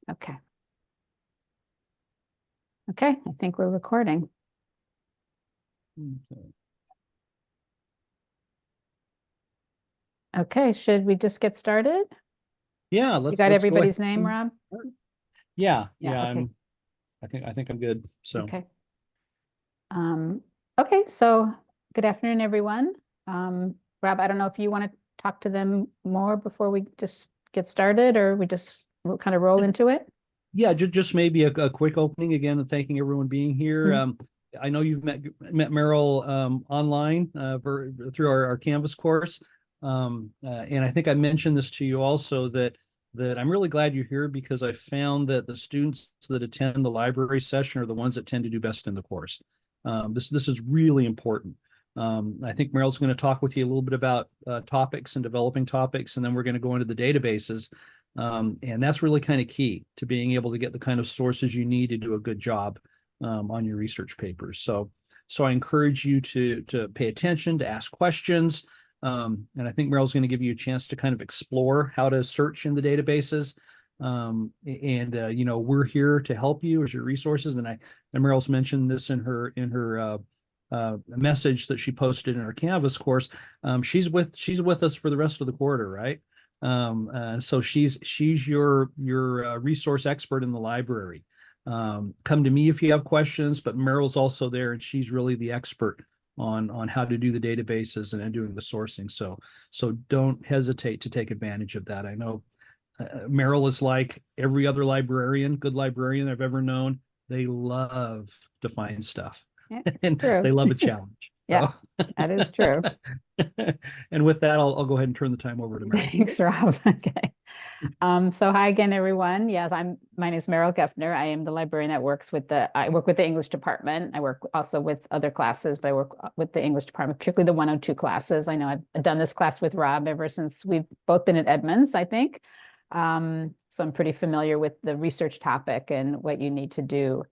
Okay. Okay, I think we're recording. Okay. Okay, should we just get started? Yeah, You let's got let's go ahead. everybody's name, Rob? Yeah, Yeah, okay. I think I'm good. So Okay. Um, okay, so good afternoon, everyone. Rob, I don't know if you want to talk to them more before we just get started, or we'll kind of roll into it. yeah, just maybe a quick opening again and thanking everyone being here. Mhm. I know you've met Meryl online through our Canvas course. And I think I mentioned this to you also that I'm really glad you're here because I found that the students that attend the library session are the ones that tend to do best in the course. This is really important. I think Meryl's going to talk with you a little bit about topics and developing topics, and then we're going to go into the databases. And that's really kind of key to being able to get the kind of sources you need to do a good job on your research papers. So I encourage you to pay attention, to ask questions. And I think Meryl's going to give you a chance to kind of explore how to search in the databases. You know, we're here to help you as your resources. And Meryl's mentioned this in her message that she posted in her Canvas course. She's with us for the rest of the quarter, right? So she's your resource expert in the library. Come to me if you have questions, but Meryl's also there, and she's really the expert on how to do the databases and doing the sourcing. So don't hesitate to take advantage of that. I know Meryl is like every other good librarian I've ever known. They love to find stuff, Yeah, it's and true. they love a challenge. Yeah, So, that is true. and with that, I'll go ahead and turn the time over to Meryl. Thanks, Rob. Okay. So hi again, everyone. Yes, my name is Meryl Geffner. I am the librarian that I work with the English department. I work also with other classes, but I work with the English department, particularly the 102 classes. I know I've done this class with Rob ever since we've both been at Edmonds, I think. So I'm pretty familiar with the research topic and what you need to do.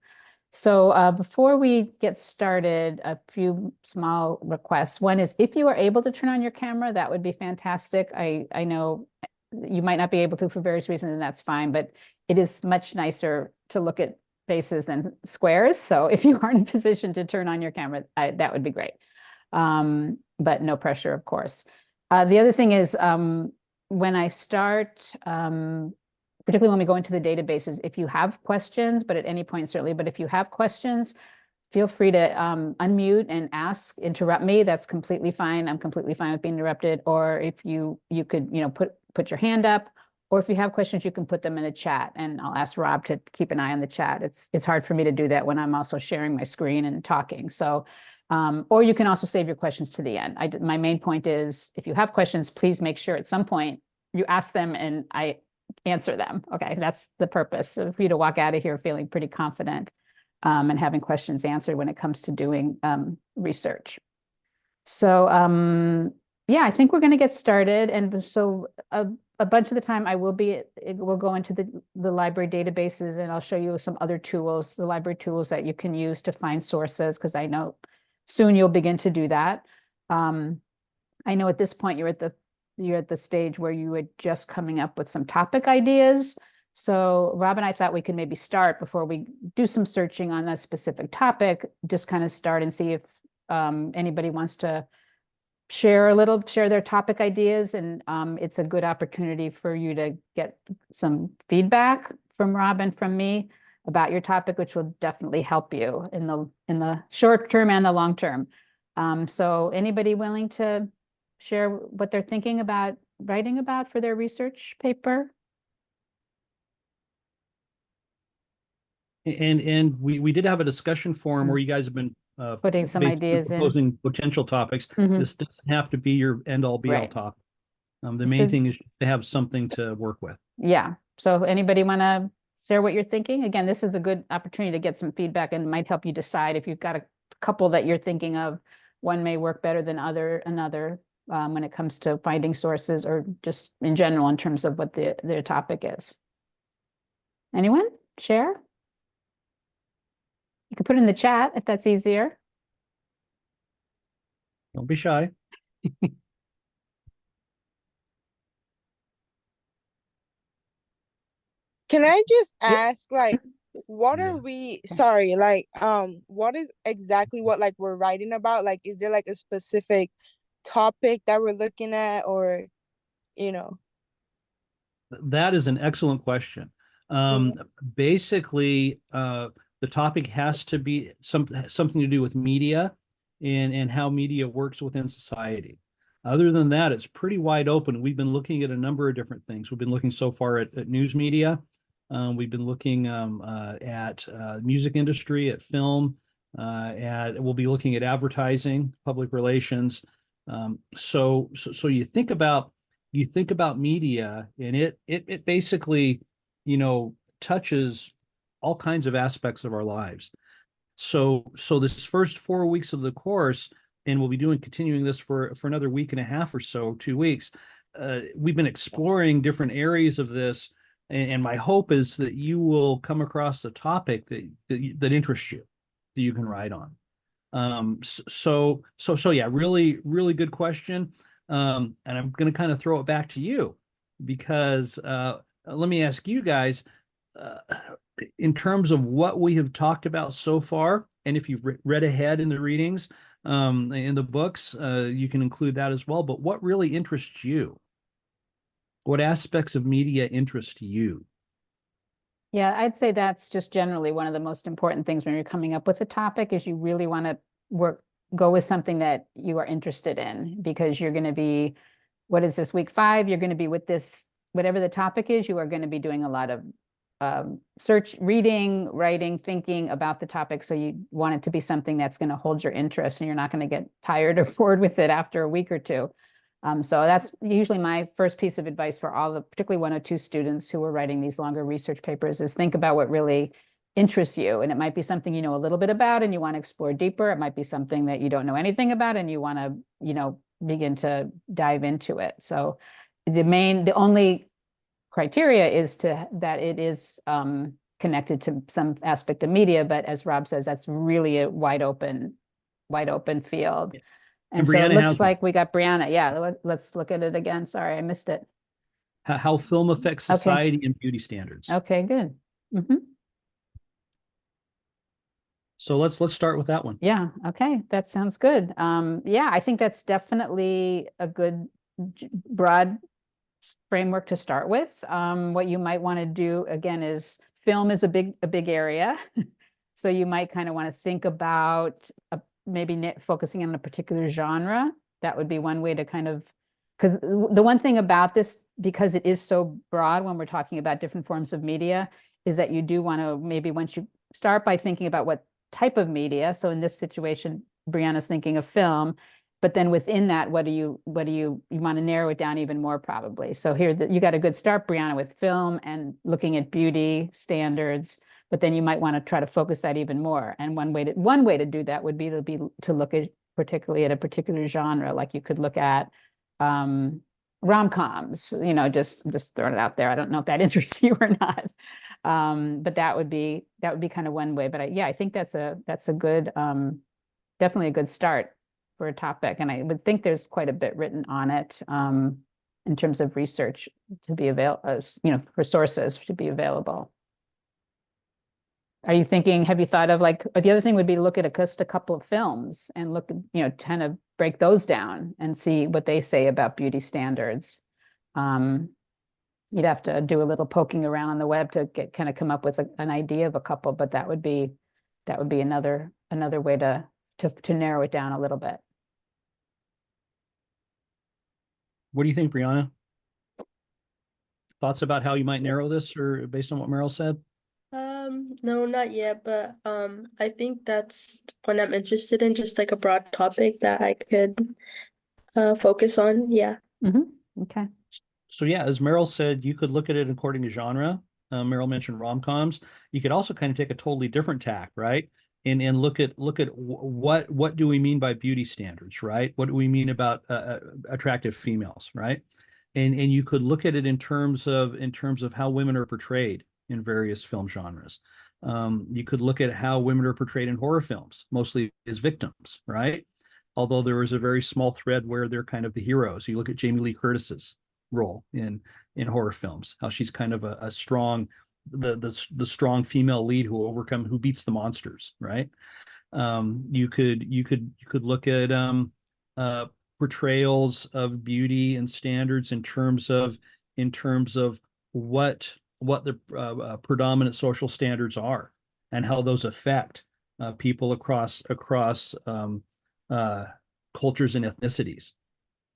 So before we get started, a few small requests. One is if you are able to turn on your camera, that would be fantastic. I know you might not be able to for various reasons, and that's fine, but it is much nicer to look at faces than squares. So if you are in a position to turn on your camera, that would be great. But no pressure, of course. The other thing is when I start, particularly when we go into the databases, if you have questions, but at any point certainly, but if you have questions, feel free to unmute and ask, interrupt me. That's completely fine. I'm completely fine with being interrupted. Or if you could, put your hand up, or if you have questions, you can put them in the chat, and I'll ask Rob to keep an eye on the chat. It's hard for me to do that when I'm also sharing my screen and talking. So, or you can also save your questions to the end. My main point is, if you have questions, please make sure at some point you ask them and I answer them. Okay, that's the purpose, for you to walk out of here feeling pretty confident and having questions answered when it comes to doing research. So yeah, I think we're going to get started. And so a bunch of the time we'll go into the library databases, and I'll show you some other tools, the library tools that you can use to find sources, because I know soon you'll begin to do that. I know at this point you're at the stage where you were just coming up with some topic ideas. So Rob and I thought we could maybe start before we do some searching on that specific topic, just kind of start and see if anybody wants to share their topic ideas. And it's a good opportunity for you to get some feedback from Rob and from me about your topic, which will definitely help you in the short term and the long term. So anybody willing to share what they're thinking about writing about for their research paper? And we did have a discussion forum where you guys have been Putting some basically ideas in. proposing potential topics. Mhm. This doesn't have to be your end all be all Right. topic. The main So, thing is to have something to work with. yeah. So anybody want to share what you're thinking? Again, this is a good opportunity to get some feedback and might help you decide if you've got a couple that you're thinking of. One may work better than another when it comes to finding sources, or just in general in terms of what their topic is. Anyone share? You can put it in the chat if that's easier. Don't be shy. Can I just Yeah. ask, like, what are Yeah. we, sorry, like, what is exactly what like we're writing about? Like, is there like a specific topic that we're looking at, or, you know? That is an excellent question. Yeah. Um, Basically, the topic has to be something to do with media and how media works within society. Other than that, it's pretty wide open. We've been looking at a number of different things. We've been looking so far at news media. We've been looking at music industry, at film, we'll be looking at advertising, public relations. So you think about media and it basically, you know, touches all kinds of aspects of our lives. So this first 4 weeks of the course, and we'll be continuing this for another week and a half or so, 2 weeks. We've been exploring different areas of this, and my hope is that you will come across a topic that interests you, that you can write on. So yeah, really, really good question. And I'm going to kind of throw it back to you because let me ask you guys, uh, in terms of what we have talked about so far, and if you've read ahead in the readings, in the books, you can include that as well. But what really interests you? What aspects of media interest you? Yeah, I'd say that's just generally one of the most important things when you're coming up with a topic is you really want to go with something that you are interested in, because you're going to be, what is this, week 5? You're going to be with this, whatever the topic is, you are going to be doing a lot of reading, writing, thinking about the topic. So you want it to be something that's going to hold your interest and you're not going to get tired or bored with it after a week or two. So that's usually my first piece of advice for all the, particularly 102 students who are writing these longer research papers, is think about what really interests you. And it might be something you know a little bit about and you want to explore deeper. It might be something that you don't know anything about and you want to, you know, begin to dive into it. So the only criteria is that it is connected to some aspect of media. But as Rob says, that's really a wide open field. And And so it Brianna looks has one. like we got Brianna. Yeah, let's look at it again. Sorry, I missed it. How film affects Okay. society and beauty standards. Okay, good. Mhm. So let's start with that one. Yeah, okay, that sounds good. Yeah, I think that's definitely a good broad framework to start with. What you might want to do again is film is a big area. So you might kind of want to think about maybe focusing on a particular genre. That would be one way to kind of, because the one thing about this, because it is so broad when we're talking about different forms of media, is that you do want to maybe, once you start by thinking about what type of media. So in this situation, Brianna's thinking of film, but then within that, you want to narrow it down even more probably. So here you got a good start, Brianna, with film and looking at beauty standards, but then you might want to try to focus that even more. And one way to do that would be to look at particularly at a particular genre. Like you could look at rom-coms, you know, just throwing it out there. I don't know if that interests you or not. But that would be kind of one way. But yeah, I think that's a good definitely a good start for a topic. And I would think there's quite a bit written on it in terms of research to be available, you know, for sources to be available. Are you thinking, have you thought of like, the other thing would be to look at just a couple of films and look, you know, kind of break those down and see what they say about beauty standards. Um, You'd have to do a little poking around on the web to kind of come up with an idea of a couple, but that would be another way to narrow it down a little bit. What do you think, Brianna? Thoughts about how you might narrow this, or based on what Meryl said? No, not yet, but I think that's what I'm interested in, just like a broad topic that I could focus on. Yeah. Okay. So yeah, as Meryl said, you could look at it according to genre. Meryl mentioned rom-coms. You could also kind of take a totally different tack, right? And look at what do we mean by beauty standards, right? What do we mean about attractive females, right? And you could look at it in terms of how women are portrayed in various film genres. You could look at how women are portrayed in horror films, mostly as victims, right? Although there is a very small thread where they're kind of the heroes. You look at Jamie Lee Curtis's role in horror films, how she's kind of a strong the strong female lead who beats the monsters, right? You could look at portrayals of beauty and standards in terms of what the predominant social standards are and how those affect people across cultures and ethnicities,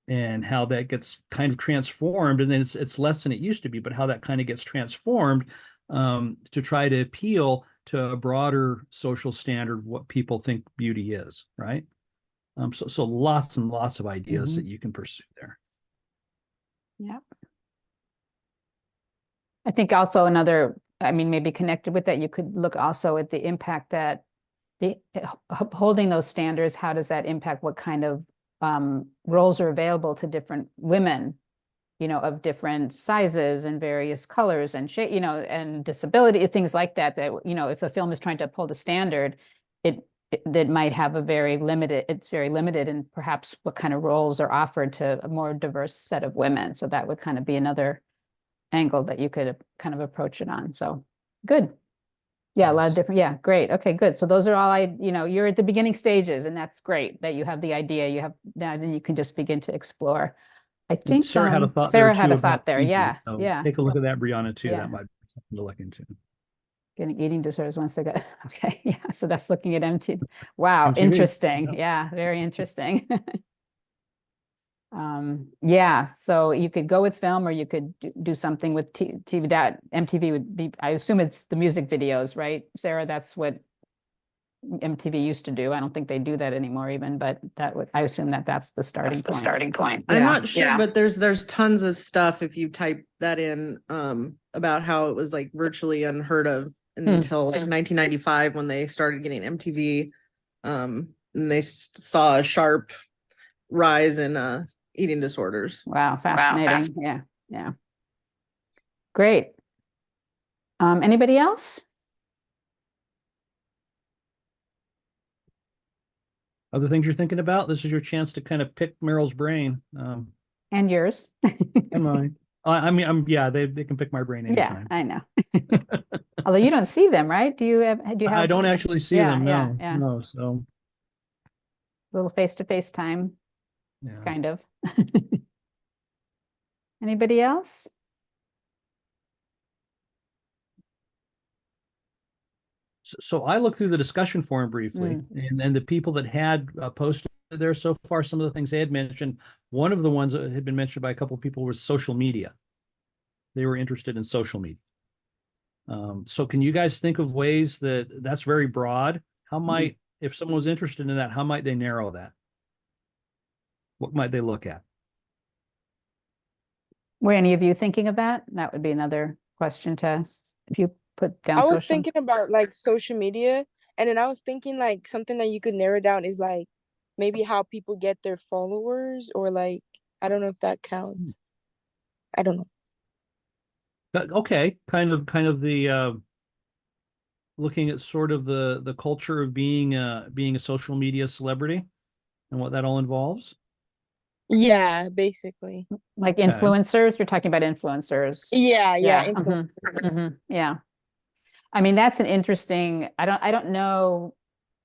and how that gets kind of transformed, and then it's less than it used to be, but how that kind of gets transformed to try to appeal to a broader social standard of what people think beauty is, right? So lots and lots of ideas that you can pursue there. Yeah. I think also another, I mean, maybe connected with that, you could look also at the impact that holding those standards, how does that impact what kind of roles are available to different women, you know, of different sizes and various colors and shape, you know, and disability, things like that, you know, if a film is trying to uphold a standard, it might have it's very limited in perhaps what kind of roles are offered to a more diverse set of women. So that would kind of be another angle that you could kind of approach it on. So good. Yeah, a lot of different, yeah, great. Okay, good. So those are all you know, you're at the beginning stages, and that's great that you have the idea. You have now, then you can just begin to explore. I think Sarah had a thought Sarah there had too a thought about there. eating, Yeah, so yeah. take a look at that, Brianna, too. Yeah. That might be something to look into. Getting eating disorders once they got, okay, yeah. So that's looking at MTV. Wow, MTV, interesting. yeah. Yeah, very interesting. Yeah, so you could go with film, or you could do something with TV. That MTV would be, I assume it's the music videos, right, Sarah? That's what MTV used to do. I don't think they do that anymore even, but I assume that's the starting point. I'm Yeah. not sure, but there's tons of stuff if you type that in about how it was like virtually unheard of until like 1995 when they started getting MTV, and they saw a sharp rise in eating disorders. Wow, fascinating. Yeah, yeah. Great. Anybody else? Other things you're thinking about? This is your chance to kind of pick Meryl's brain. And yours? And mine. I mean, yeah, they can pick my brain Yeah, anytime. I know. Although you don't see them, right? Do you have? I don't actually see Yeah, them. yeah, No, yeah. no. So Little face-to-face time, yeah. kind of. Anybody else? So I looked through the discussion forum briefly, and the people that had posted there so far, some of the things they had mentioned, one of the ones that had been mentioned by a couple of people was social media. They were interested in social media. So can you guys think of ways that's very broad? How might, if someone was interested in that, how might they narrow that? What might they look at? Were any of you thinking of that? That would be another question to, if you put down I was social. thinking about like social media, and then I was thinking like something that you could narrow down is like maybe how people get their followers, or like I don't know if that counts. I don't know. Okay, kind of the looking at sort of the culture of being a social media celebrity and what that all involves. Yeah, basically. Like Okay. influencers, you're talking about influencers. Yeah, Yeah. influencers. Yeah. I mean, that's an interesting, I don't know,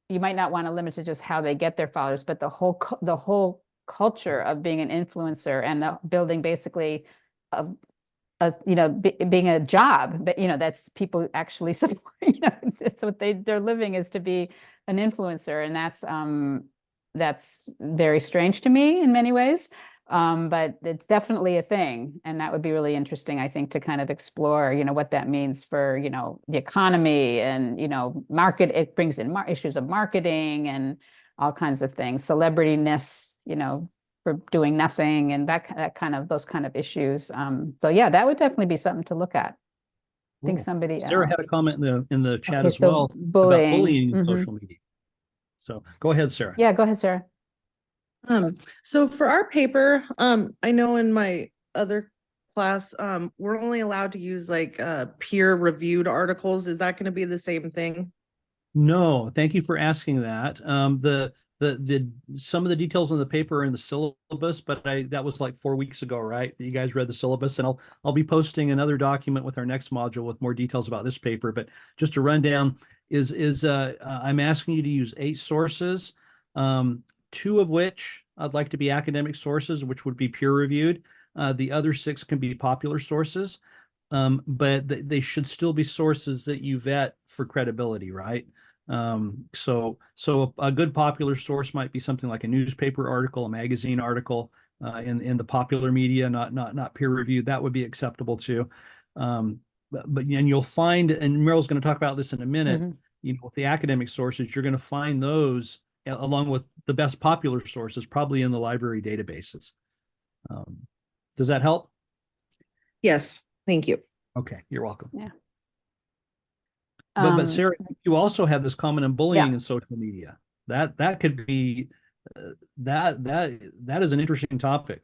you might not want to limit to just how they get their followers, but the whole culture of being an influencer and the building basically you know, being a job, but you know, that's people actually support, you know, it's what their living is to be an influencer. And that's very strange to me in many ways. But it's definitely a thing. And that would be really interesting, I think, to kind of explore, you know, what that means for, you know, the economy and, you know, it brings in issues of marketing and all kinds of things, celebrityness, you know, for doing nothing and those kind of issues. So yeah, that would definitely be something to look at. I think somebody Sarah had a else. comment in the chat Okay, as so well about bullying in social media. So go ahead, Sarah. Yeah, go ahead, Sarah. So for our paper, I know in my other class, we're only allowed to use like peer-reviewed articles. Is that going to be the same thing? No, thank you for asking that. some of the details in the paper are in the syllabus, but that was like 4 weeks ago, right? You guys read the syllabus, and I'll be posting another document with our next module with more details about this paper. But just to run down I'm asking you to use 8 sources, 2 of which I'd like to be academic sources, which would be peer reviewed. The other 6 can be popular sources, but they should still be sources that you vet for credibility, right? So a good popular source might be something like a newspaper article, a magazine article, in the popular media, not peer reviewed. That would be acceptable too. But and you'll find, and Meryl's going to talk about this in a minute, with the academic sources, you're going to find those along with the best popular sources, probably in the library databases. Does that help? Yes, thank you. Okay, you're welcome. Yeah. But Sarah, you also have this comment on bullying Yeah. in social media. That could be that is an interesting topic.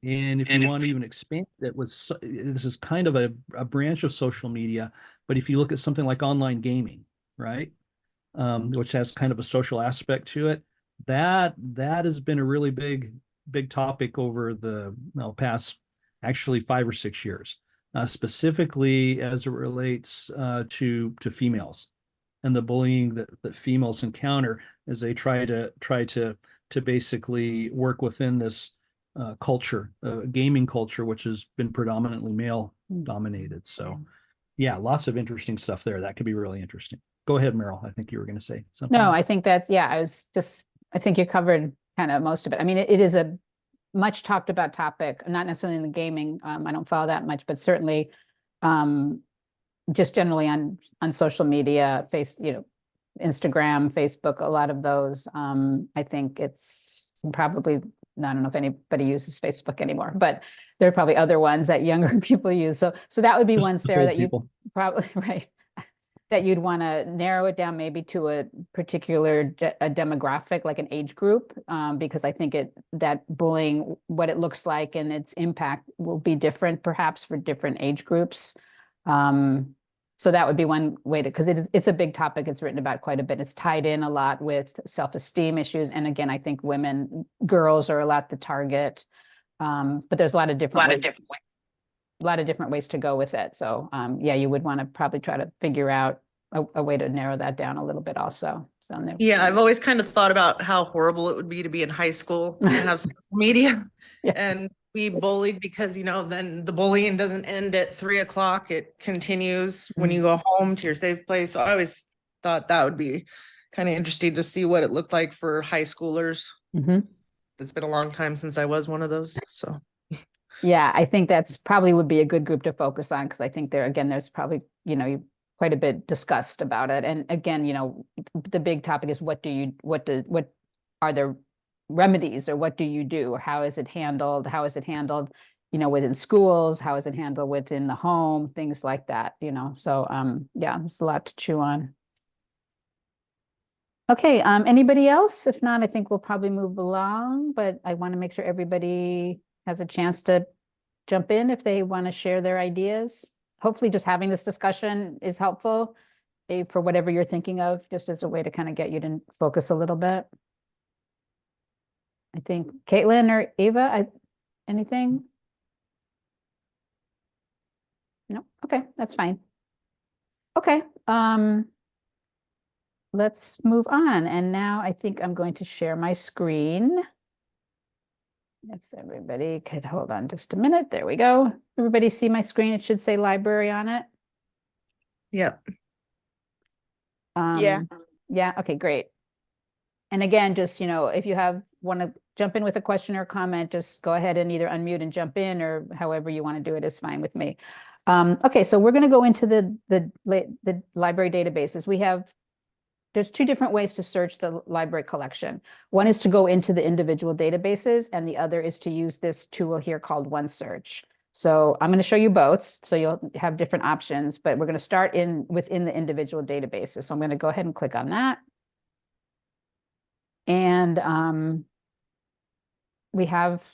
And if you want to even expand it this is kind of a branch of social media, but if you look at something like online gaming, right? Which has kind of a social aspect to it, that has been a really big topic over the past actually 5 or 6 years, specifically as it relates to females and the bullying that females encounter as they try to basically work within this culture, gaming culture, which has been predominantly male dominated. So yeah, lots of interesting stuff there. That could be really interesting. Go ahead, Meryl. I think you were going to say something. No, I think that's, yeah, I think you covered kind of most of it. I mean, it is a much talked about topic, not necessarily in the gaming. I don't follow that much, but certainly just generally on social media, Instagram, Facebook, a lot of those. I think it's probably, I don't know if anybody uses Facebook anymore, but there are probably other ones that younger people use. So that would be Just one, the Sarah, old that you people. probably, right, that you'd want to narrow it down maybe to a particular a demographic, like an age group, because I think that bullying, what it looks like and its impact will be different perhaps for different age groups. So that would be one way to, because it's a big topic. It's written about quite a bit. It's tied in a lot with self-esteem issues. And again, I think girls are a lot the target. But there's a lot of different ways to go with it. So yeah, you would want to probably try to figure out a way to narrow that down a little bit also. So Yeah, I've always kind of thought about how horrible it would be to be in high school and have social media Yeah. and be bullied because, then the bullying doesn't end at 3 o'clock. It continues when you go home to your safe place. So I always thought that would be kind of interesting to see what it looked like for high schoolers. It's been a long time since I was one of those. So yeah, I think that's probably would be a good group to focus on, because I think there's probably, quite a bit discussed about it. And again, the big topic is what are the remedies, or what do you do? How is it handled? How is it handled, within schools? How is it handled within the home? Things like that, So yeah, it's a lot to chew on. Okay, anybody else? If not, I think we'll probably move along, but I want to make sure everybody has a chance to jump in if they want to share their ideas. Hopefully just having this discussion is helpful for whatever you're thinking of, just as a way to kind of get you to focus a little bit. I think Caitlin or Ava, anything? No, okay, that's fine. Okay, let's move on. And now I think I'm going to share my screen. If everybody could hold on just a minute. There we go. Everybody see my screen? It should say library on it. Yep. Yeah. Yeah, okay, great. And again, just, if you want to jump in with a question or comment, just go ahead and either unmute and jump in, or however you want to do it is fine with me. Okay, so we're going to go into the library databases. There's 2 different ways to search the library collection. One is to go into the individual databases, and the other is to use this tool here called OneSearch. So I'm going to show you both, so you'll have different options, but we're going to start within the individual databases. So I'm going to go ahead and click on that. And we have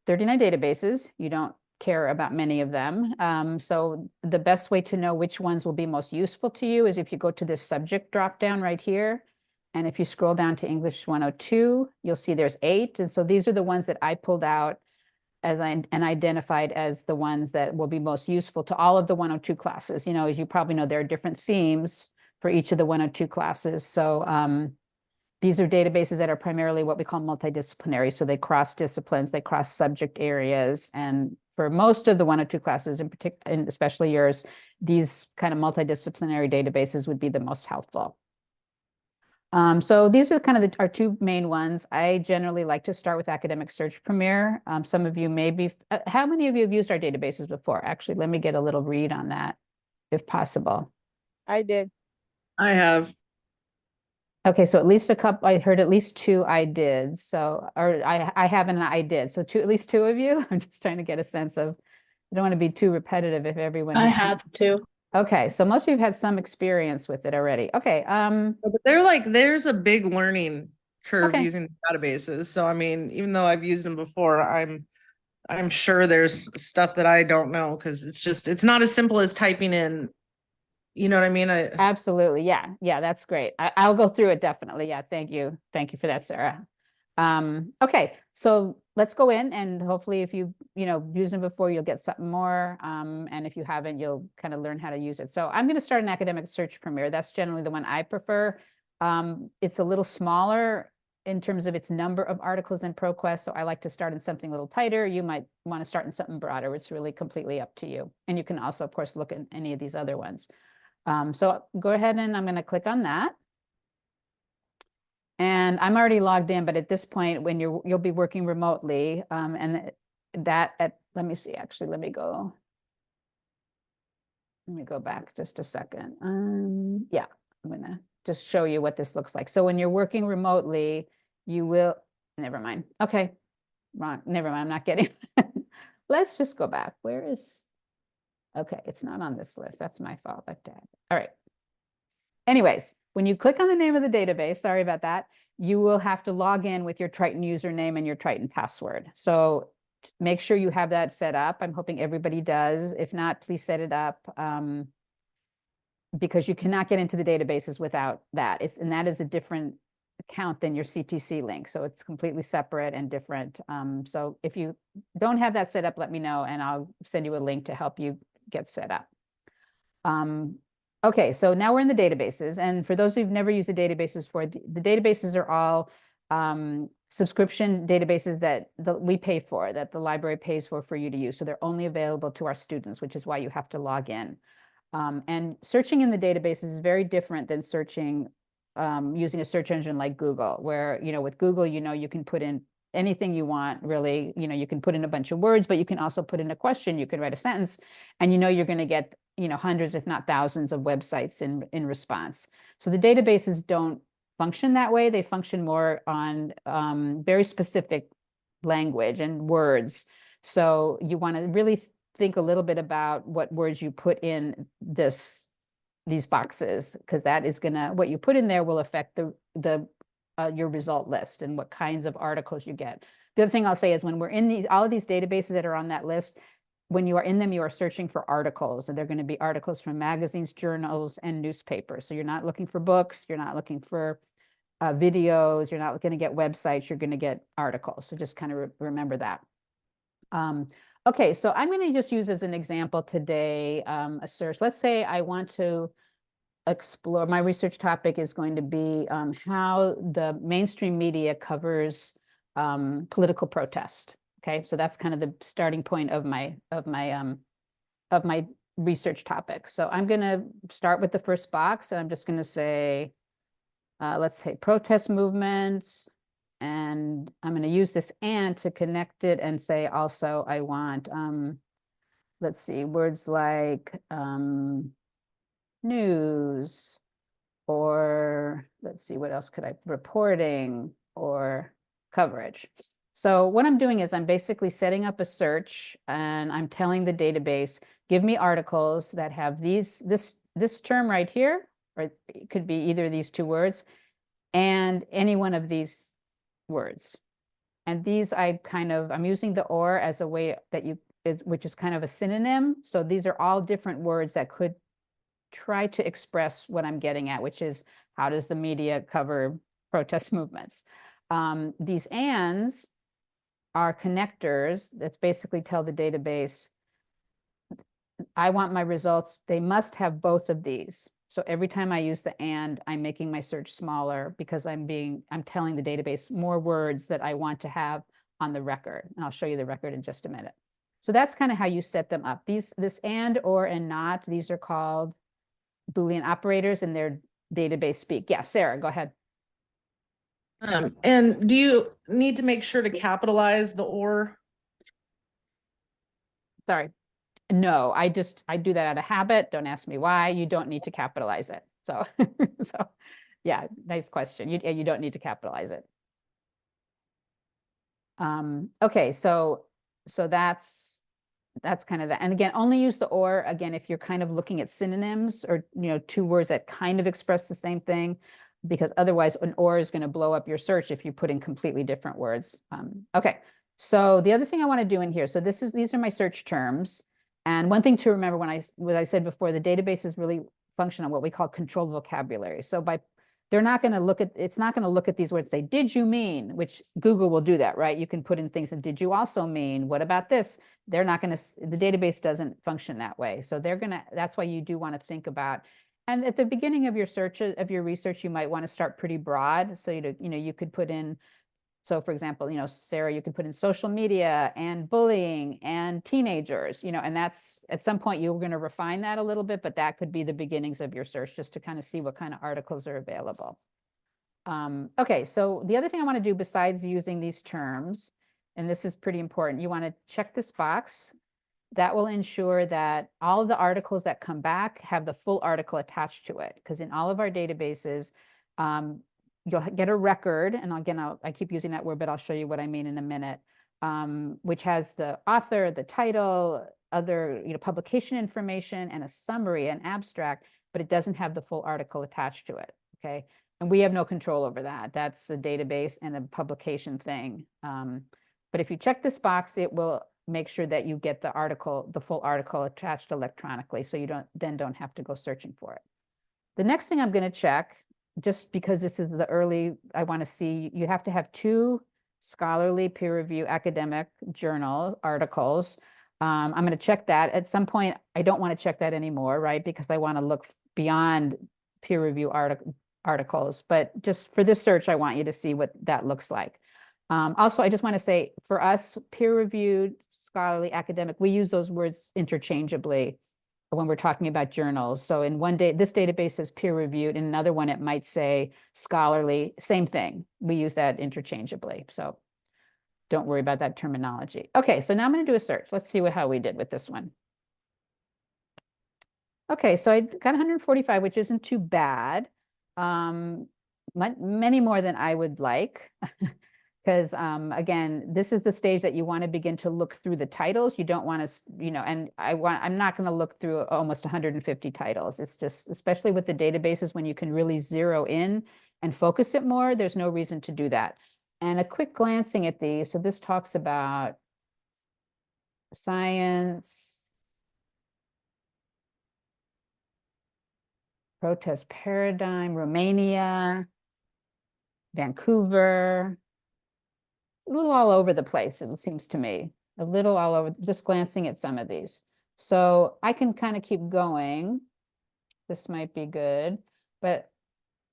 39 databases. You don't care about many of them. So the best way to know which ones will be most useful to you is if you go to this subject drop down right here, And if you scroll down to English 102, you'll see there's 8. And so these are the ones that I pulled out and identified as the ones that will be most useful to all of the 102 classes. You know, as you probably know, there are different themes for each of the 102 classes. So these are databases that are primarily what we call multidisciplinary. So they cross disciplines, they cross subject areas. And for most of the 102 classes, in particular, and especially yours, these kind of multidisciplinary databases would be the most helpful. So these are kind of our 2 main ones. I generally like to start with Academic Search Premier. Some of you may be, how many of you have used our databases before? Actually, let me get a little read on that, if possible. I did. I have. Okay, so at least a couple, I heard at least 2 I did. So, or I haven't, I did. So at least 2 of you. I'm just trying to get a sense of, I don't want to be too repetitive if everyone. I have to. Okay, so most of you have had some experience with it already. Okay, But there's a big learning curve Okay. using databases. So I mean, even though I've used them before, I'm sure there's stuff that I don't know because it's not as simple as typing in. You know what I mean? Absolutely. Yeah. Yeah, that's great. I'll go through it definitely. Yeah. Thank you. Thank you for that, Sarah. Okay, so let's go in and hopefully if you used them before, you'll get something more. And if you haven't, you'll kind of learn how to use it. So I'm going to start an Academic Search Premier. That's generally the one I prefer. It's a little smaller in terms of its number of articles in ProQuest. So I like to start in something a little tighter. You might want to start in something broader. It's really completely up to you. And you can also, of course, look at any of these other ones. So go ahead and I'm going to click on that. And I'm already logged in, but at this point, when you'll be working remotely, and let me see, actually, let me go back just a second. Yeah, I'm gonna just show you what this looks like. So when you're working remotely, you will, never mind. Okay, wrong, never mind, I'm not getting, let's just go back. Okay, it's not on this list. That's my fault. All right. Anyways, when you click on the name of the database, sorry about that, you will have to log in with your Triton username and your Triton password. So make sure you have that set up. I'm hoping everybody does. If not, please set it up because you cannot get into the databases without that. And that is a different account than your CTC link. So it's completely separate and different. So if you don't have that set up, let me know and I'll send you a link to help you get set up. Okay, so now we're in the databases. And for those who've never used the databases before, the databases are all subscription databases that we pay for, that the library pays for you to use. So they're only available to our students, which is why you have to log in. And searching in the databases is very different than searching using a search engine like Google, where, with Google, you can put in anything you want, really. You can put in a bunch of words, but you can also put in a question. You can write a sentence and you're going to get hundreds, if not thousands of websites in response. So the databases don't function that way. They function more on very specific language and words. So you want to really think a little bit about what words you put in these boxes, because that is what you put in there will affect your result list and what kinds of articles you get. The other thing I'll say is when we're in all of these databases that are on that list, when you are in them, you are searching for articles, and they're going to be articles from magazines, journals, and newspapers. So you're not looking for books, you're not looking for videos, you're not going to get websites, you're going to get articles. So just kind of remember that. Okay, so I'm going to just use as an example today a search. Let's say I want to explore, my research topic is going to be how the mainstream media covers political protest. Okay, so that's kind of the starting point of my research topic. So I'm going to start with the first box, and I'm just going to say, let's say protest movements, and I'm going to use this and to connect it and say also I want, let's see, words like news, or let's see, what else could reporting or coverage. So what I'm doing is I'm basically setting up a search and I'm telling the database, give me articles that have this term right here, or it could be either of these 2 words and any one of these words. And these I'm using the or as a way that which is kind of a synonym. So these are all different words that could try to express what I'm getting at, which is how does the media cover protest movements. These ands are connectors that basically tell the database, I want my results, they must have both of these. So every time I use the and, I'm making my search smaller because I'm telling the database more words that I want to have on the record. And I'll show you the record in just a minute. So that's kind of how you set them up. This and, or, and not, these are called Boolean operators in their database speak. Yeah, Sarah, go ahead. And do you need to make sure to capitalize the or? Sorry. No, I do that out of habit. Don't ask me why. You don't need to capitalize it. So, so yeah, nice question. You don't need to capitalize it. Okay, so that's kind of that. And again, only use the or again if you're kind of looking at synonyms or two words that kind of express the same thing, because otherwise an or is going to blow up your search if you put in completely different words. Okay, so the other thing I want to do in here, so these are my search terms. And one thing to remember what I said before, the databases really function on what we call controlled vocabulary. So they're not going to look at, it's not going to look at these words and say, did you mean, which Google will do that, right? You can put in things and did you also mean, what about this? They're not going to, the database doesn't function that way. So that's why you do want to think about, and at the beginning of your search, of your research, you might want to start pretty broad. So, you could put in, so for example, Sarah, you could put in social media and bullying and teenagers, and that's at some point you're going to refine that a little bit, but that could be the beginnings of your search just to kind of see what kind of articles are available. Okay, so the other thing I want to do besides using these terms, and this is pretty important, you want to check this box. That will ensure that all of the articles that come back have the full article attached to it, because in all of our databases, you'll get a record, and again, I keep using that word, but I'll show you what I mean in a minute, which has the author, the title, other publication information, and a summary, an abstract, but it doesn't have the full article attached to it, okay? And we have no control over that. That's a database and a publication thing. But if you check this box, it will make sure that you get the full article attached electronically, so you don't have to go searching for it. The next thing I'm going to check, just because this is the early, I want to see, you have to have 2 scholarly peer review academic journal articles. I'm going to check that. At some point, I don't want to check that anymore, right? Because I want to look beyond peer review articles. But just for this search, I want you to see what that looks like. Also, I just want to say, for us, peer-reviewed, scholarly, academic, we use those words interchangeably when we're talking about journals. So in this database says peer-reviewed, in another one it might say scholarly, same thing. We use that interchangeably, so don't worry about that terminology. Okay, so now I'm going to do a search. Let's see how we did with this one. Okay, so I got 145, which isn't too bad. Many more than I would like. Because again, this is the stage that you want to begin to look through the titles. You don't want to, and I'm not going to look through almost 150 titles. It's just, especially with the databases, when you can really zero in and focus it more, there's no reason to do that. And a quick glancing at these, so this talks about science, protest paradigm, Romania, Vancouver, a little all over the place, it seems to me, a little all over, just glancing at some of these. So I can kind of keep going. This might be good, but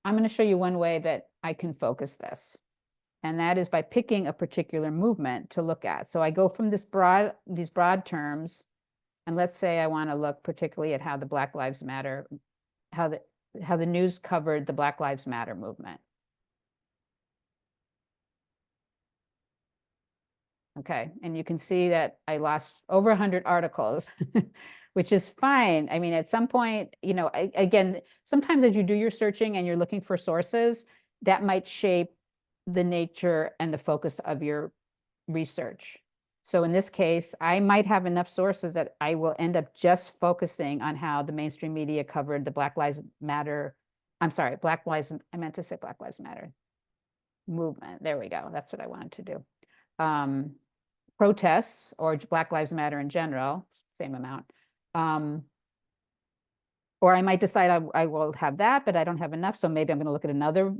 I'm going to show you one way that I can focus this. And that is by picking a particular movement to look at. So I go from these broad terms, and let's say I want to look particularly at how the Black Lives Matter, how the news covered the Black Lives Matter movement. Okay, and you can see that I lost over 100 articles, which is fine. I mean, at some point, again, sometimes as you do your searching and you're looking for sources, that might shape the nature and the focus of your research. So in this case, I might have enough sources that I will end up just focusing on how the mainstream media covered the Black Lives Matter, I meant to say Black Lives Matter movement. There we go. That's what I wanted to do. Protests or Black Lives Matter in general, same amount. Or I might decide I will have that, but I don't have enough. So maybe I'm going to look at another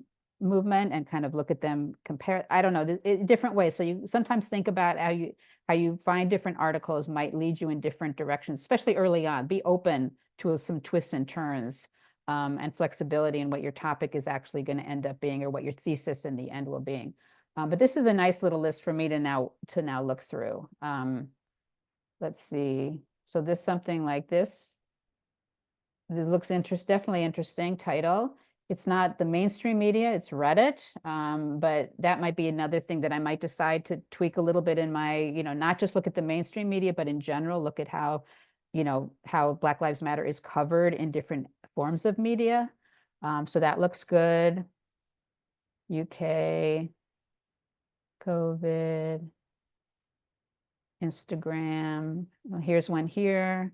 movement and kind of look at them, compare, I don't know, different ways. So you sometimes think about how you find different articles might lead you in different directions, especially early on. Be open to some twists and turns and flexibility in what your topic is actually going to end up being, or what your thesis in the end will be. But this is a nice little list for me to now look through. Let's see. So this, something like this. It looks definitely interesting title. It's not the mainstream media, it's Reddit. But that might be another thing that I might decide to tweak a little bit in my, not just look at the mainstream media, but in general, look at how, how Black Lives Matter is covered in different forms of media. So that looks good. UK, COVID, Instagram. Well, here's one here.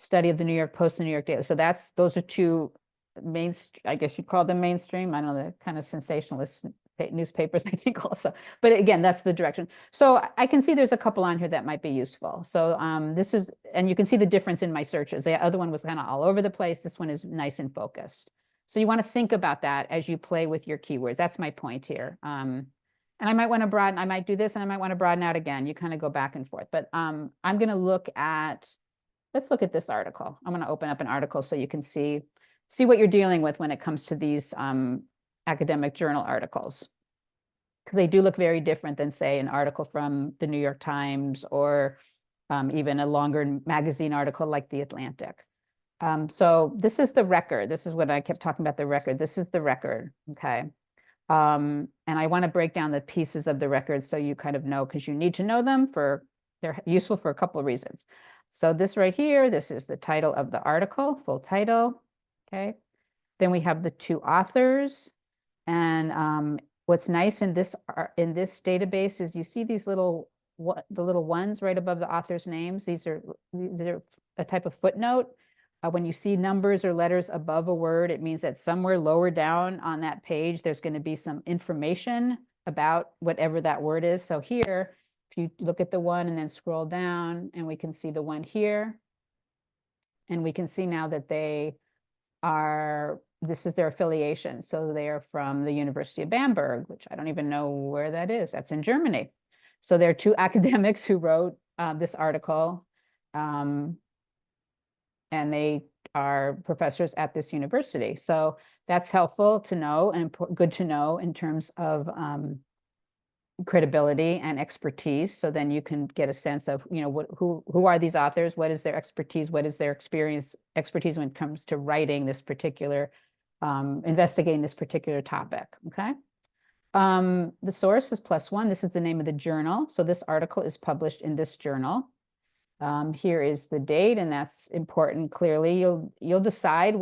Study of the New York Post and New York Daily. So those are two I guess you'd call them mainstream. I don't know, the kind of sensationalist newspapers, I think also. But again, that's the direction. So I can see there's a couple on here that might be useful. So this is, and you can see the difference in my searches. The other one was kind of all over the place. This one is nice and focused. So you want to think about that as you play with your keywords. That's my point here. And I might want to broaden, I might do this and I might want to broaden out again. You kind of go back and forth. But I'm going to look at, let's look at this article. I'm going to open up an article so you can see what you're dealing with when it comes to these academic journal articles. Because they do look very different than, say, an article from the New York Times, or even a longer magazine article like The Atlantic. So this is the record. This is what I kept talking about, the record. This is the record, okay? And I want to break down the pieces of the record so you kind of know, because you need to know them they're useful for a couple of reasons. So this right here, this is the title of the article, full title, okay? Then we have the two authors. And what's nice in this database is you see these the little ones right above the author's names. These are a type of footnote. When you see numbers or letters above a word, it means that somewhere lower down on that page, there's going to be some information about whatever that word is. So here, if you look at the one and then scroll down, and we can see the one here, and we can see now that this is their affiliation. So they are from the University of Bamberg, which I don't even know where that is. That's in Germany. So there are two academics who wrote this article. And they are professors at this university. So that's helpful to know and good to know in terms of credibility and expertise. So then you can get a sense of, who are these authors? What is their expertise? What is their expertise when it comes to writing this particular, investigating this particular topic, okay? The source is +1. This is the name of the journal. So this article is published in this journal. Here is the date, and that's important. Clearly, you'll decide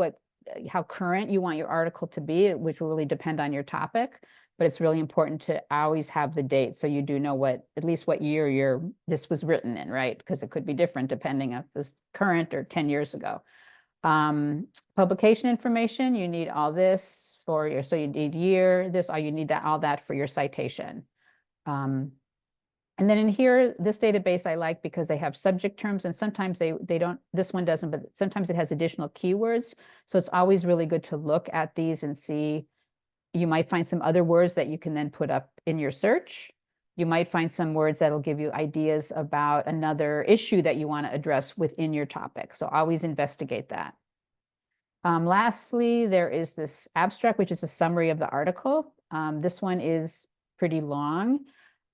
how current you want your article to be, which will really depend on your topic. But it's really important to always have the date, so you do know at least what year this was written in, right? Because it could be different depending if it's current or 10 years ago. Publication information, you need all this so you need year, you need all that for your citation. And then in here, this database I like because they have subject terms, and sometimes they don't, this one doesn't, but sometimes it has additional keywords. So it's always really good to look at these and see, you might find some other words that you can then put up in your search. You might find some words that'll give you ideas about another issue that you want to address within your topic. So always investigate that. Lastly, there is this abstract, which is a summary of the article. This one is pretty long.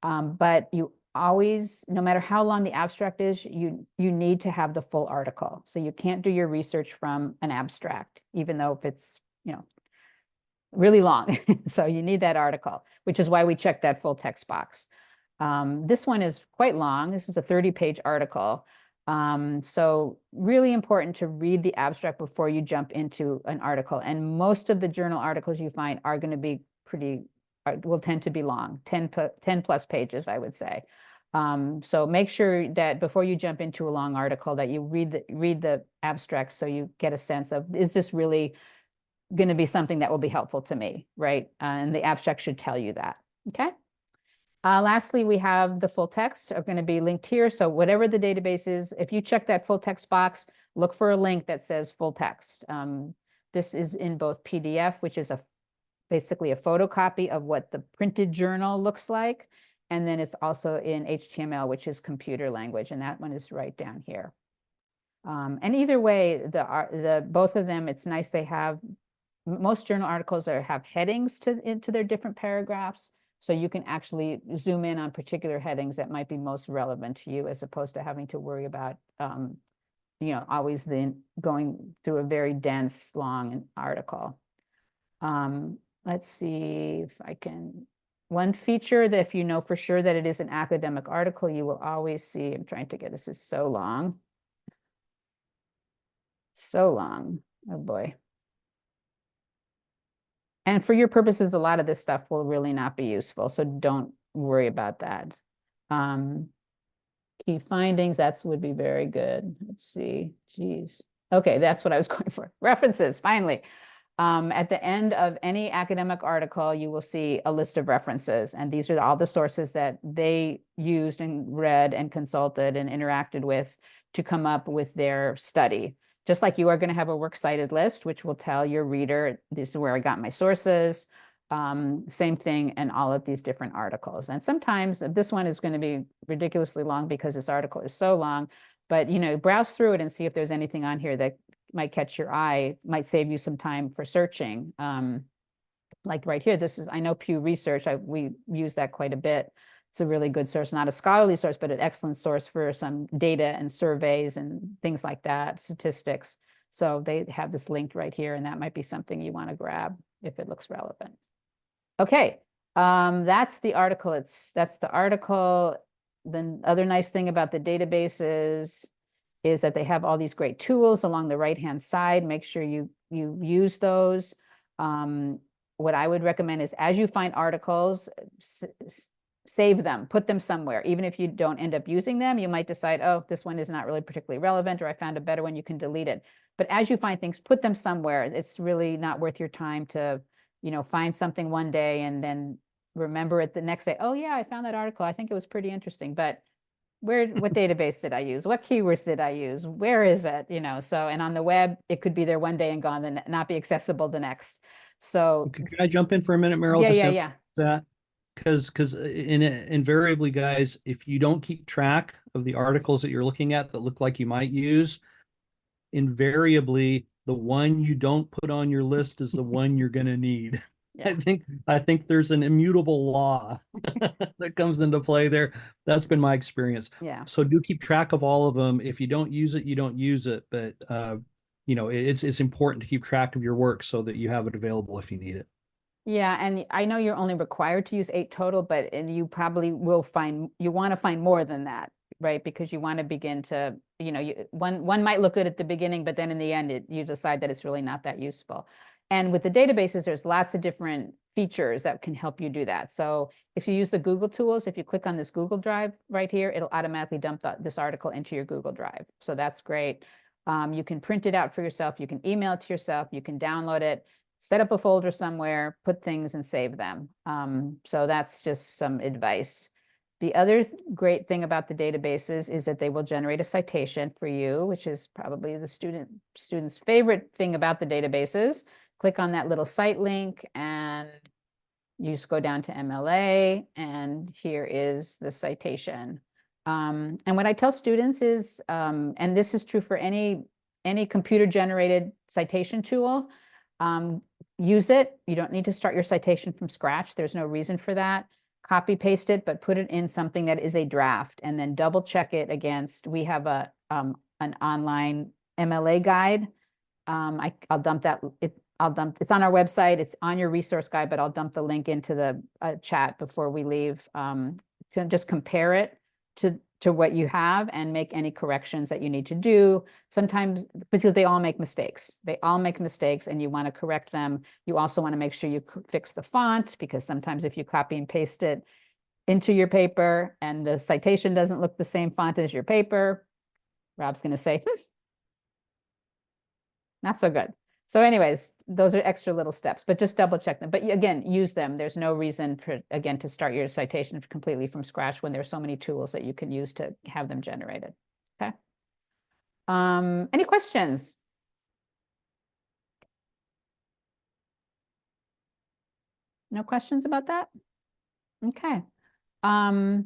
But you always, no matter how long the abstract is, you need to have the full article. So you can't do your research from an abstract, even though if it's, really long. So you need that article, which is why we check that full text box. This one is quite long. This is a 30-page article. So really important to read the abstract before you jump into an article. And most of the journal articles you find are going to be will tend to be long, 10 plus pages, I would say. So make sure that before you jump into a long article that you read the abstract, so you get a sense of, is this really going to be something that will be helpful to me, right? And the abstract should tell you that, okay? Lastly, we have the full text are going to be linked here. So whatever the database is, if you check that full text box, look for a link that says full text. This is in both PDF, which is a basically a photocopy of what the printed journal looks like. And then it's also in HTML, which is computer language, and that one is right down here. And either way, the both of them, it's nice they have, most journal articles have headings into their different paragraphs. So you can actually zoom in on particular headings that might be most relevant to you, as opposed to having to worry about, always going through a very dense, long article. Let's see if I can, one feature that if you know for sure that it is an academic article, you will always see, I'm trying to get, this is so long. So long, oh boy. And for your purposes, a lot of this stuff will really not be useful, so don't worry about that. Key findings, that would be very good. Let's see, geez. Okay, that's what I was going for. References, finally. At the end of any academic article, you will see a list of references, and these are all the sources that they used and read and consulted and interacted with to come up with their study. Just like you are going to have a works cited list, which will tell your reader, this is where I got my sources. Same thing in all of these different articles. And sometimes this one is going to be ridiculously long because this article is so long, but browse through it and see if there's anything on here that might catch your eye, might save you some time for searching. Like right here, this is, I know Pew Research, we use that quite a bit. It's a really good source, not a scholarly source, but an excellent source for some data and surveys and things like that, statistics. So they have this linked right here, and that might be something you want to grab if it looks relevant. Okay, that's the article. That's the article. The other nice thing about the databases is that they have all these great tools along the right-hand side. Make sure you use those. What I would recommend is, as you find articles, save them, put them somewhere. Even if you don't end up using them, you might decide, oh, this one is not really particularly relevant, or I found a better one, you can delete it. But as you find things, put them somewhere. It's really not worth your time to, find something one day and then remember it the next day. Oh yeah, I found that article. I think it was pretty interesting, but what database did I use? What keywords did I use? Where is it? So, and on the web, it could be there one day and gone, then not be accessible the next. So Can I jump in for a minute, Meryl? Yeah. That because invariably, guys, if you don't keep track of the articles that you're looking at that look like you might use, invariably the one you don't put on your list is the one you're going to need. Yeah. I think there's an immutable law that comes into play there. That's been my experience. Yeah. So do keep track of all of them. If you don't use it, you don't use it. But it's important to keep track of your work so that you have it available if you need it. Yeah, and I know you're only required to use 8 total, but you probably will you want to find more than that, right? Because you want to begin to, one might look good at the beginning, but then in the end, you decide that it's really not that useful. And with the databases, there's lots of different features that can help you do that. So if you use the Google tools, if you click on this Google Drive right here, it'll automatically dump this article into your Google Drive. So that's great. You can print it out for yourself. You can email it to yourself. You can download it, set up a folder somewhere, put things and save them. So that's just some advice. The other great thing about the databases is that they will generate a citation for you, which is probably the student's favorite thing about the databases. Click on that little site link and you just go down to MLA, and here is the citation. And what I tell students is, and this is true for any computer generated citation tool, use it. You don't need to start your citation from scratch. There's no reason for that. Copy paste it, but put it in something that is a draft, and then double check it against, we have an online MLA guide. I'll dump that. It's on our website. It's on your resource guide, but I'll dump the link into the chat before we leave. Just compare it to what you have and make any corrections that you need to do. Sometimes, because they all make mistakes. They all make mistakes and you want to correct them. You also want to make sure you fix the font, because sometimes if you copy and paste it into your paper and the citation doesn't look the same font as your paper, Rob's going to say, not so good. So anyways, those are extra little steps, but just double check them. But again, use them. There's no reason for, again, to start your citation completely from scratch when there's so many tools that you can use to have them generated. Okay. Any questions? No questions about that? Okay. Now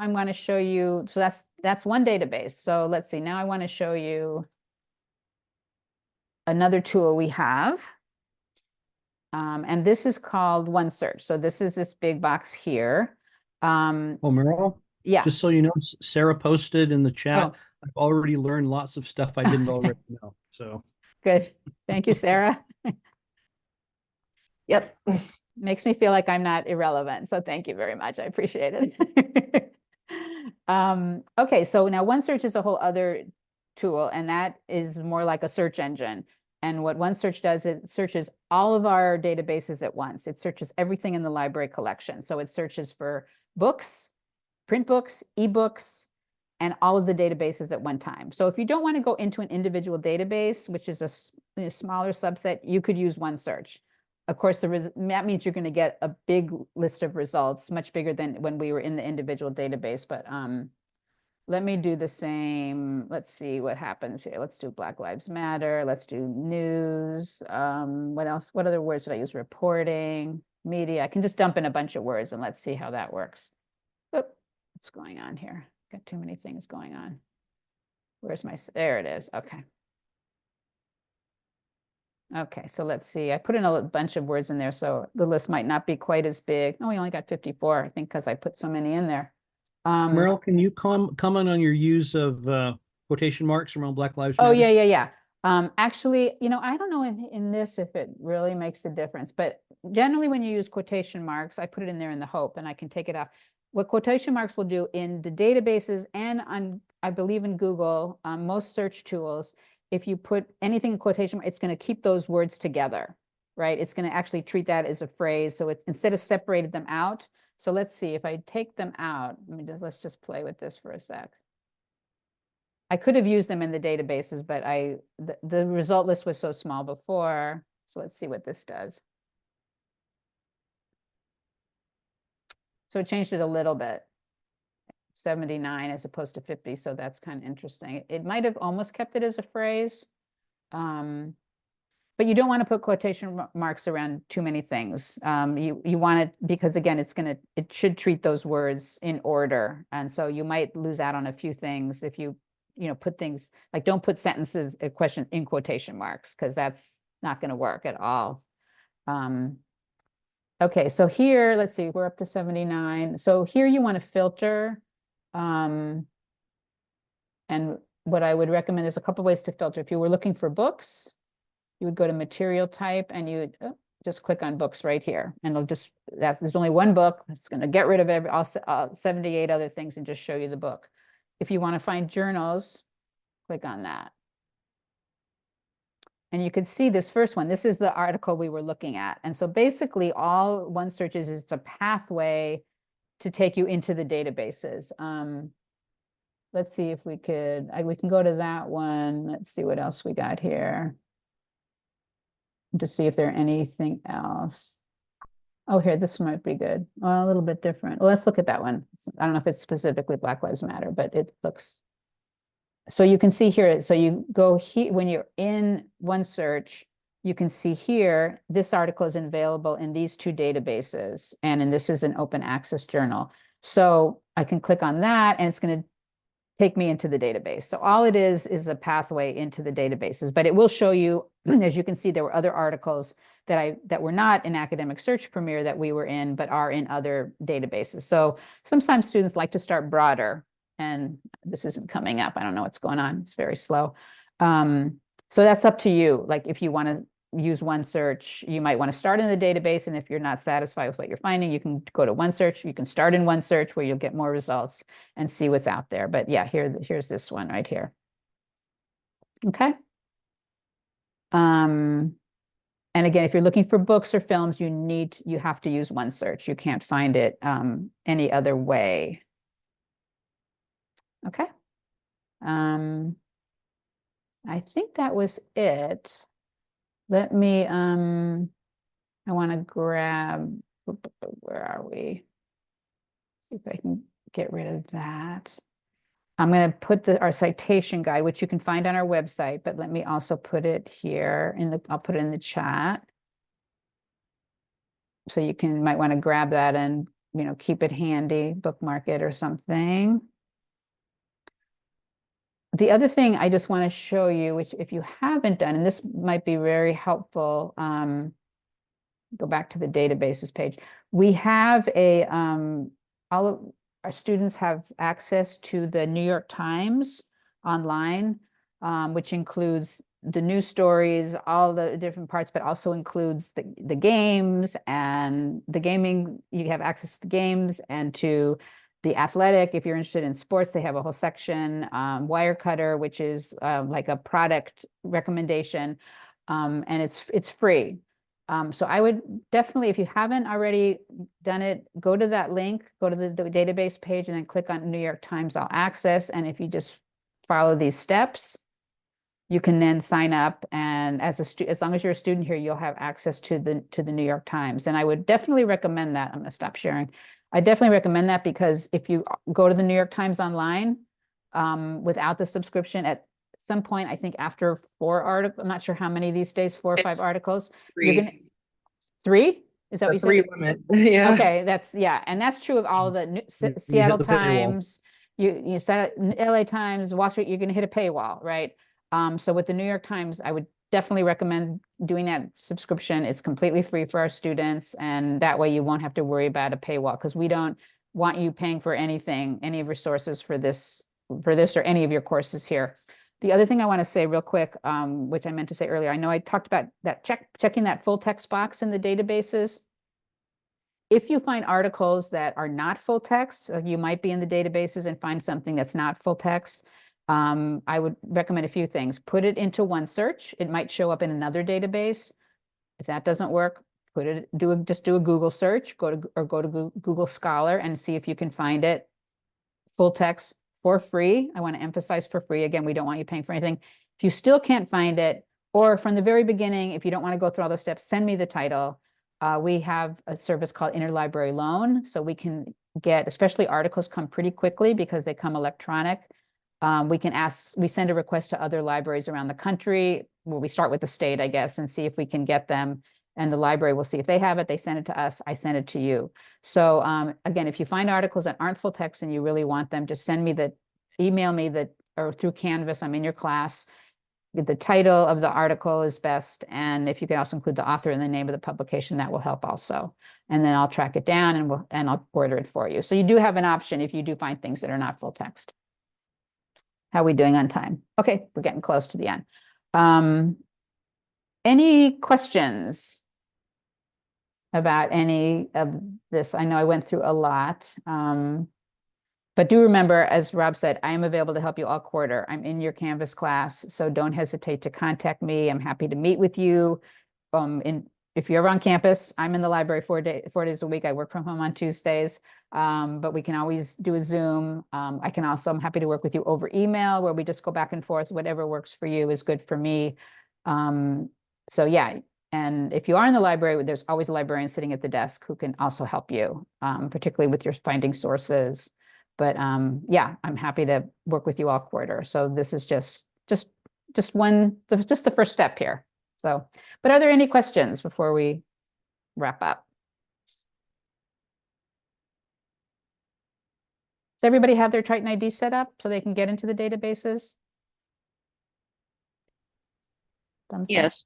I'm going to show you, so that's one database. So let's see, now I want to show you another tool we have. And this is called OneSearch. So this is this big box here. Oh, Meryl, Yeah. just so you know, Sarah posted in the chat. Oh. I've already learned lots of stuff I didn't already know. So Good. Thank you, Sarah. Yep. Makes me feel like I'm not irrelevant. So thank you very much. I appreciate it. Okay, so now OneSearch is a whole other tool, and that is more like a search engine. And what OneSearch does, it searches all of our databases at once. It searches everything in the library collection. So it searches for books, print books, ebooks, and all of the databases at one time. So if you don't want to go into an individual database, which is a smaller subset, you could use OneSearch. Of course, that means you're going to get a big list of results, much bigger than when we were in the individual database. But let me do the same. Let's see what happens here. Let's do Black Lives Matter. Let's do news. What else? What other words did I use? Reporting, media. I can just dump in a bunch of words and let's see how that works. Oop, what's going on here? Got too many things going on. Where's my, there it is. Okay. Okay, so let's see. I put in a bunch of words in there, so the list might not be quite as big. Oh, we only got 54, I think, because I put so many in there. Meryl, can you comment on your use of quotation marks around Black Lives Oh, Matter? yeah. Actually, I don't know in this if it really makes a difference, but generally when you use quotation marks, I put it in there in the hope and I can take it off. What quotation marks will do in the databases and on, I believe in Google, most search tools, if you put anything in quotation mark, it's going to keep those words together, right? It's going to actually treat that as a phrase. So it's instead of separated them out. So let's see if I take them out. Let's just play with this for a sec. I could have used them in the databases, but the result list was so small before. So let's see what this does. So it changed it a little bit. 79 as opposed to 50. So that's kind of interesting. It might have almost kept it as a phrase. But you don't want to put quotation marks around too many things. You want it because again, it should treat those words in order. And so you might lose out on a few things if you put things like don't put sentences, questions in quotation marks, because that's not going to work at all. Okay, so here, let's see, we're up to 79. So here you want to filter. And what I would recommend, there's a couple ways to filter. If you were looking for books, you would go to material type and you would just click on books right here. And it'll just, there's only one book. It's going to get rid of all 78 other things and just show you the book. If you want to find journals, click on that. And you can see this first one. This is the article we were looking at. And so basically all OneSearch is it's a pathway to take you into the databases. Let's see if we could, we can go to that one. Let's see what else we got here. To see if there's anything else. Oh, here, this might be good. Well, a little bit different. Well, let's look at that one. I don't know if it's specifically Black Lives Matter, but it looks. So you can see here, so you go here, when you're in OneSearch, you can see here, this article is available in these two databases, and this is an open access journal. So I can click on that, and it's going to take me into the database. So all it is a pathway into the databases, but it will show you, as you can see, there were other articles that were not in Academic Search Premier that we were in, but are in other databases. So sometimes students like to start broader, and this isn't coming up. I don't know what's going on. It's very slow. So that's up to you. Like if you want to use OneSearch, you might want to start in the database. And if you're not satisfied with what you're finding, you can go to OneSearch. You can start in OneSearch where you'll get more results and see what's out there. But yeah, here's this one right here. Okay. And again, if you're looking for books or films, you have to use OneSearch. You can't find it any other way. Okay. I think that was it. Let me, I want to grab, where are we? See if I can get rid of that. I'm going to put our citation guide, which you can find on our website, but let me also put it here I'll put it in the chat. So you might want to grab that and, keep it handy, bookmark it or something. The other thing I just want to show you, which if you haven't done, and this might be very helpful, go back to the databases page. We have all of our students have access to the New York Times online, which includes the news stories, all the different parts, but also includes the games and the gaming. You have access to the games and to the athletic. If you're interested in sports, they have a whole section, Wirecutter, which is like a product recommendation, and it's free. So I would definitely, if you haven't already done it, go to that link, go to the database page, and then click on New York Times All Access. And if you just follow these steps, you can then sign up. And as long as you're a student here, you'll have access to the New York Times. And I would definitely recommend that. I'm going to stop sharing. I definitely recommend that because if you go to the New York Times online without the subscription, at some point, I think after 4 articles, I'm not sure how many these days, 4 or 5 articles. You're gonna 3? Is that what you said? 3 limit. Yeah. Okay, and that's true of all the You hit Seattle the paywall. Times, you said LA Times, Wall Street, you're gonna hit a paywall, right? So with the New York Times, I would definitely recommend doing that subscription. It's completely free for our students, and that way you won't have to worry about a paywall, because we don't want you paying for anything, any resources for this or any of your courses here. The other thing I want to say real quick, which I meant to say earlier, I know I talked about that checking that full text box in the databases. If you find articles that are not full text, you might be in the databases and find something that's not full text. I would recommend a few things. Put it into OneSearch. It might show up in another database. If that doesn't work, just do a Google search, go to Google Scholar and see if you can find it full text for free. I want to emphasize for free. Again, we don't want you paying for anything. If you still can't find it, or from the very beginning, if you don't want to go through all those steps, send me the title. We have a service called Interlibrary Loan, so we can get, especially articles come pretty quickly because they come electronic. We send a request to other libraries around the country. Well, we start with the state, I guess, and see if we can get them. And the library will see if they have it, they send it to us, I send it to you. So again, if you find articles that aren't full text and you really want them, just email me or through Canvas, I'm in your class. The title of the article is best. And if you can also include the author and the name of the publication, that will help also. And then I'll track it down and I'll order it for you. So you do have an option if you do find things that are not full text. How are we doing on time? Okay, we're getting close to the end. Any questions about any of this? I know I went through a lot, but do remember, as Rob said, I am available to help you all quarter. I'm in your Canvas class, so don't hesitate to contact me. I'm happy to meet with you. If you're on campus, I'm in the library 4 days a week. I work from home on Tuesdays, but we can always do a Zoom. I'm happy to work with you over email, where we just go back and forth. Whatever works for you is good for me. So yeah, and if you are in the library, there's always a librarian sitting at the desk who can also help you, particularly with your finding sources. But yeah, I'm happy to work with you all quarter. So this is just the first step here. So, but are there any questions before we wrap up? Does everybody have their Triton ID set up so they can get into the databases? Thumbs up. Yes.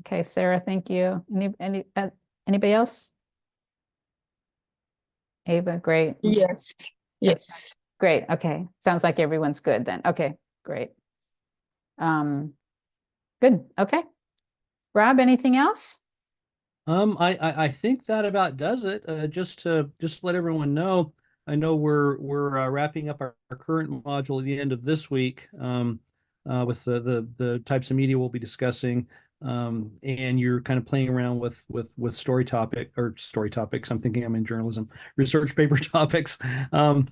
Okay, Sarah, thank you. Anybody else? Ava, great. Yes. Yes. Great. Okay. Sounds like everyone's good then. Okay, great. Good. Okay. Rob, anything else? I think that about does it. Just to let everyone know, I know we're wrapping up our current module at the end of this week with the types of media we'll be discussing, and you're kind of playing around with story topics. I'm thinking I'm in journalism, research paper topics, and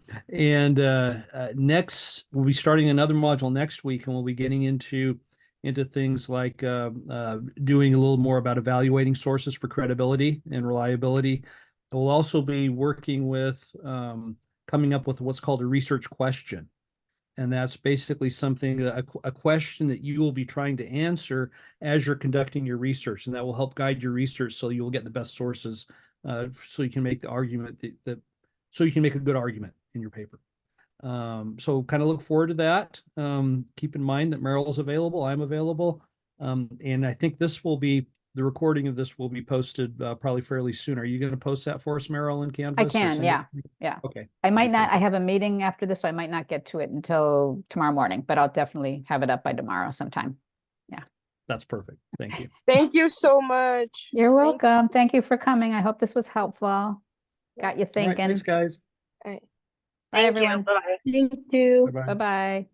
next we'll be starting another module next week, and we'll be getting into things like doing a little more about evaluating sources for credibility and reliability. We'll also be working with coming up with what's called a research question. And that's basically a question that you will be trying to answer as you're conducting your research. And that will help guide your research so you'll get the best sources so you can make the argument so you can make a good argument in your paper. So kind of look forward to that. Keep in mind that Meryl's available, I'm available. And I think the recording of this will be posted probably fairly soon. Are you going to post that for us, Meryl, in Canvas? I or can, send it yeah, to me? yeah. Okay. I might Okay, not, I perfect. have a meeting after this, so I might not get to it until tomorrow morning, but I'll definitely have it up by tomorrow sometime. That's perfect. Thank you. Thank you so much. You're Thank welcome. Thank you for coming. I hope this was helpful. Got you All right, thanks, thinking. guys. you. Bye, everyone. Thank you. Bye-bye. Bye-bye.